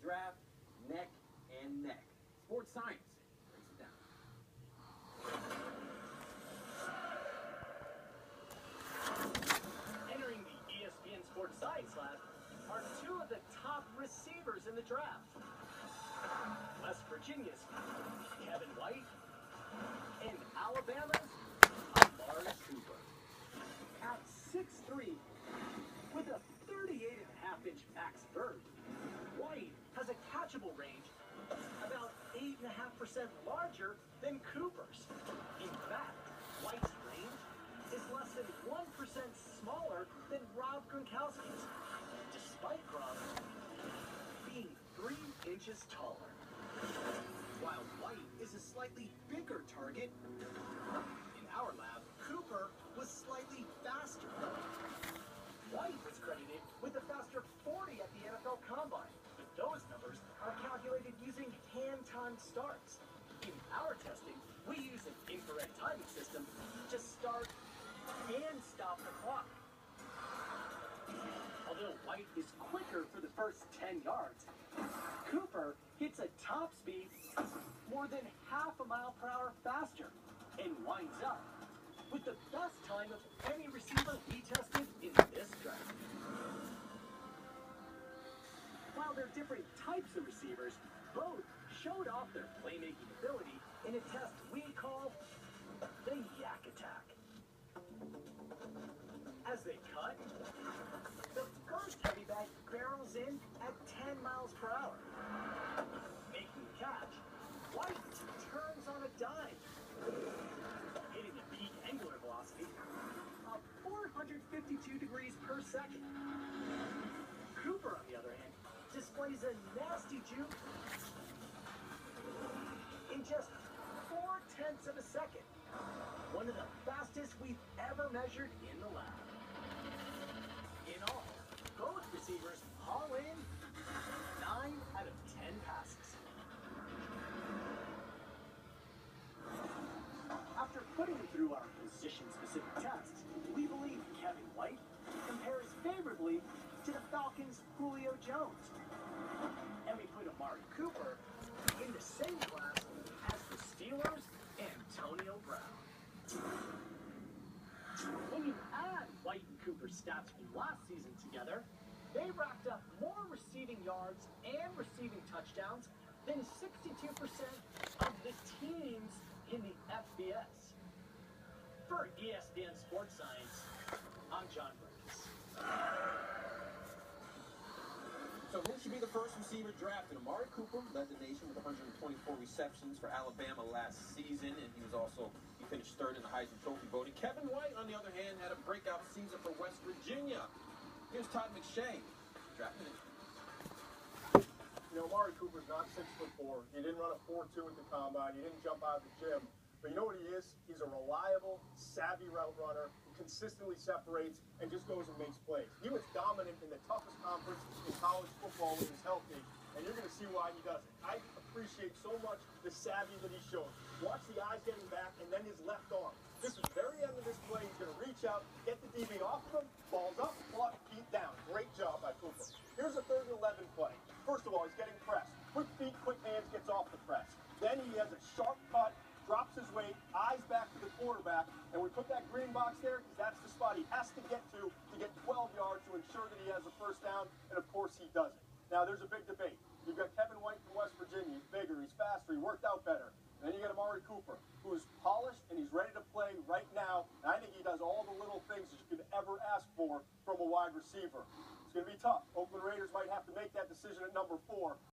draft, neck and neck. Sports science breaks it down. Entering the ESPN Sports Science Lab are two of the top receivers in the draft. West Virginia's Kevin White and Alabama's Amari Cooper. At 6'3", with a 38.5-inch max vert, White has a catchable range about 8.5% larger than Cooper's. In fact, White's range is less than 1% smaller than Rob Gronkowski's, despite Gronk being 3 inches taller. While White is a slightly bigger target, in our lab, Cooper was slightly faster. White was credited with a faster 40 at the NFL Combine, but those numbers are calculated using hand-timed starts. In our testing, we use an infrared timing system to start and stop the clock. Although White is quicker for the first 10 yards, Cooper hits a top speed more than half a mile per hour faster and winds up with the best time of any receiver we tested in this draft. While they're different types of receivers, both showed off their playmaking ability in a test we call the yak attack. As they cut, the first heavy bag barrels in at 10 miles per hour. Making the catch, White turns on a dime, hitting a peak angular velocity of 452 degrees per second. Cooper, on the other hand, displays a nasty juke in just 0.4 of a second, one of the fastest we've ever measured in the lab. In all, both receivers haul in 9 out of 10 passes. After putting them through our position-specific tests, we believe Kevin White compares favorably to the Falcons' Julio Jones. And we put Amari Cooper in the same class as the Steelers' Antonio Brown. When you add White and Cooper's stats from last season together, they racked up more receiving yards and receiving touchdowns than 62% of the teams in the FBS. For ESPN Sports Science, I'm John Burgess. So who should be the first receiver drafted? Amari Cooper led the nation with 124 receptions for Alabama last season, and he finished third in the Heisman Trophy voting. Kevin White, on the other hand, had a breakout season for West Virginia. Here's Todd McShay, drafted him. You know, Amari Cooper's not 6'4". He didn't run a 4.2 at the combine. He didn't jump out of the gym. But you know what he is? He's a reliable, savvy route runner who consistently separates and just goes and makes plays. He was dominant in the toughest conference in college football when he was healthy, and you're going to see why he does it. I appreciate so much the savvy that he shows. Watch the eyes getting back and then his left arm. This is the very end of this play. He's going to reach out, get the DB off of him, balls up, block, feet down. Great job by Cooper. Here's a 3rd and 11 play. First of all, he's getting pressed. Quick feet, quick hands, gets off the press. Then he has a sharp cut, drops his weight, eyes back to the quarterback, and we put that green box there because that's the spot he has to get to get 12 yards to ensure that he has a first down, and of course he does it. Now there's a big debate. You've got Kevin White from West Virginia. He's bigger, he's faster, he worked out better. And then you got Amari Cooper, who is polished and he's ready to play right now. And I think he does all the little things that you could ever ask for from a wide receiver. It's going to be tough. Oakland Raiders might have to make that decision at number 4.